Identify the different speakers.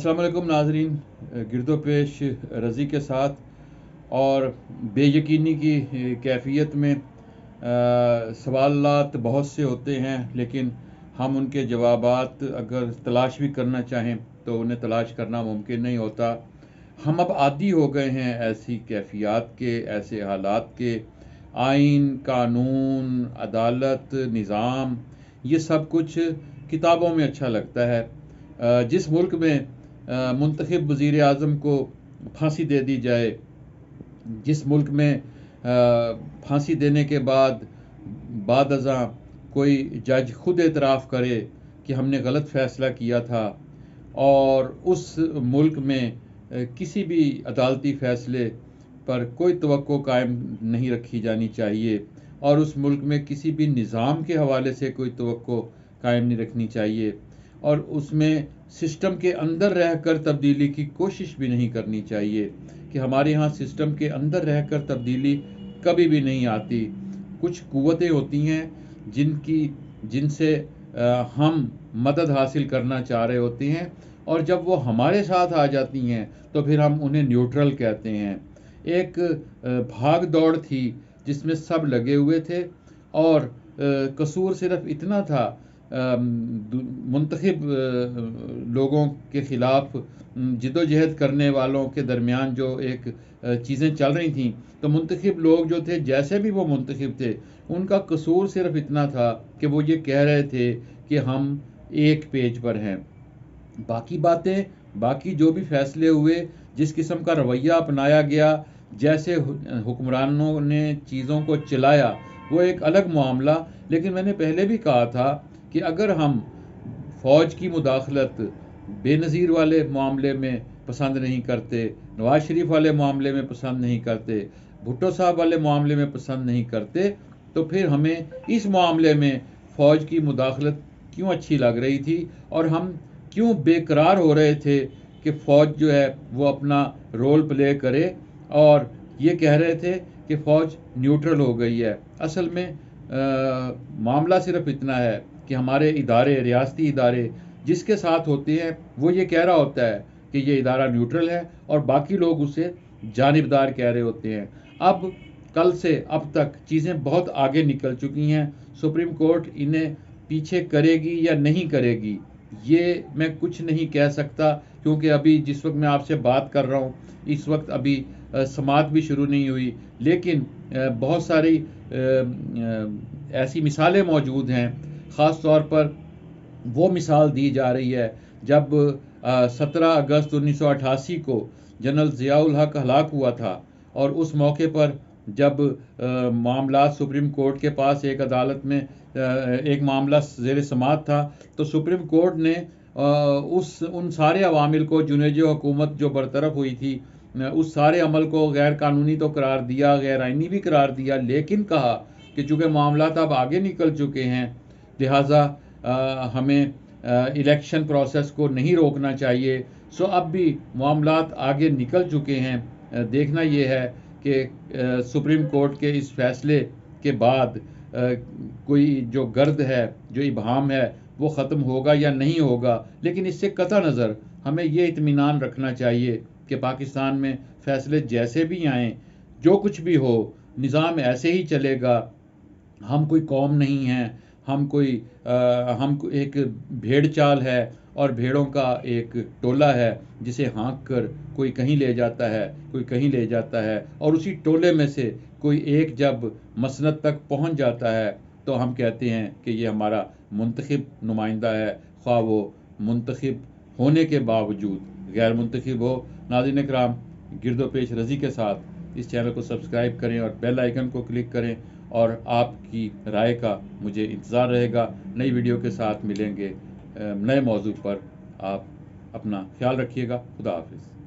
Speaker 1: अस्सलाम वालेकुम नाजरीन, गिरदो पेश रज़ी के साथ और बेयकीनी की कैफियत में सवालात बहुत से होते हैं, लेकिन हम उनके जवाबात अगर तलाश भी करना चाहें तो उन्हें तलाश करना मुमकिन नहीं होता। हम अब आदी हो गए हैं ऐसी कैफियत के, ऐसे हालात के। आइन, कानून, अदालत, निज़ाम, ये सब कुछ किताबों में अच्छा लगता है। जिस मुल्क में मुंतखब वज़ीर आज़म को फांसी दे दी जाए, जिस मुल्क में फांसी देने के बाद अज़ां कोई जज खुद एतराफ़ करे कि हमने गलत फ़ैसला किया था, और उस मुल्क में किसी भी अदालती फ़ैसले पर कोई तवक्को कायम नहीं रखी जानी चाहिए, और उस मुल्क में किसी भी निज़ाम के हवाले से कोई तवक्को कायम नहीं रखनी चाहिए, और उसमें सिस्टम के अंदर रहकर तब्दीली की कोशिश भी नहीं करनी चाहिए कि हमारे यहाँ सिस्टम के अंदर रहकर तब्दीली कभी भी नहीं आती। कुछ कुव्वतें होती हैं जिनसे हम मदद हासिल करना चाह रहे होते हैं, और जब वो हमारे साथ आ जाती हैं तो फिर हम उन्हें न्यूट्रल कहते हैं। एक भाग दौड़ थी जिसमें सब लगे हुए थे, और कसूर सिर्फ इतना था, मुंतखब लोगों के ख़िलाफ़ जिद्दोजहद करने वालों के दरमियान जो एक चीज़ें चल रही थीं, तो मुंतखब लोग जो थे, जैसे भी वो मुंतखब थे, उनका कसूर सिर्फ इतना था कि वो ये कह रहे थे कि हम एक पेज पर हैं। बाकी बातें, बाकी जो भी फ़ैसले हुए, जिस किस्म का रवैया अपनाया गया, जैसे हुक्मरानों ने चीज़ों को चलाया, वो एक अलग मामला। लेकिन मैंने पहले भी कहा था कि अगर हम फ़ौज की मुदाखलत बेनज़ीर वाले मामले में पसंद नहीं करते, नवाज़ शरीफ वाले मामले में पसंद नहीं करते, भुट्टो साहब वाले मामले में पसंद नहीं करते, तो फिर हमें इस मामले में फ़ौज की मुदाखलत क्यों अच्छी लग रही थी, और हम क्यों बेकरार हो रहे थे कि फ़ौज जो है वो अपना रोल प्ले करे, और ये कह रहे थे कि फ़ौज न्यूट्रल हो गई है। असल में मामला सिर्फ इतना है कि हमारे इदारे, रियासती इदारे जिसके साथ होते हैं, वो ये कह रहा होता है कि ये इदारा न्यूट्रल है, और बाकी लोग उसे जानिबदार कह रहे होते हैं। अब कल से अब तक चीज़ें बहुत आगे निकल चुकी हैं। सुप्रीम कोर्ट इन्हें पीछे करेगी या नहीं करेगी, ये मैं कुछ नहीं कह सकता, क्योंकि अभी जिस वक्त मैं आपसे बात कर रहा हूँ, इस वक्त अभी समाअत भी शुरू नहीं हुई। लेकिन बहुत सारी ऐसी मिसालें मौजूद हैं। ख़ास तौर पर वो मिसाल दी जा रही है जब 17 अगस्त 1988 को जनरल ज़ियाउल हक हलाक हुआ था, और उस मौके पर जब मामला सुप्रीम कोर्ट के पास एक अदालत में एक मामला ज़ेर समाअत था, तो सुप्रीम कोर्ट ने उन सारे अवामिल को, जुनेजो हुकूमत जो बरतरफ हुई थी, उस सारे अमल को गैर कानूनी तो करार दिया, गैर आइनी भी करार दिया, लेकिन कहा कि चूँकि मामला अब आगे निकल चुके हैं, लिहाजा हमें इलेक्शन प्रोसेस को नहीं रोकना चाहिए। सो अब भी मामलात आगे निकल चुके हैं। देखना ये है कि सुप्रीम कोर्ट के इस फैसले के बाद कोई जो गर्द है, जो इबहम है, वो ख़त्म होगा या नहीं होगा। लेकिन इससे कतई नज़र हमें ये इत्मीनान रखना चाहिए कि पाकिस्तान में फ़ैसले जैसे भी आएँ, जो कुछ भी हो, निज़ाम ऐसे ही चलेगा। हम कोई कौम नहीं हैं, हम एक भेड़ चाल है, और भेड़ों का एक टोला है जिसे हाँक कर कोई कहीं ले जाता है, कोई कहीं ले जाता है, और उसी टोले में से कोई एक जब मसनद तक पहुंच जाता है तो हम कहते हैं कि ये हमारा मुंतखब नुमाइंदा है, ख्वाह वो मुंतखब होने के बावजूद गैर मुंतखब हो। नाज़रीन इकराम, गिरदो पेश रज़ी के साथ इस चैनल को सब्सक्राइब करें और बेल आइकन को क्लिक करें, और आपकी राय का मुझे इंतज़ार रहेगा। नई वीडियो के साथ मिलेंगे नए मौजू पर। आप अपना ख्याल रखिएगा। खुदा हाफिज़।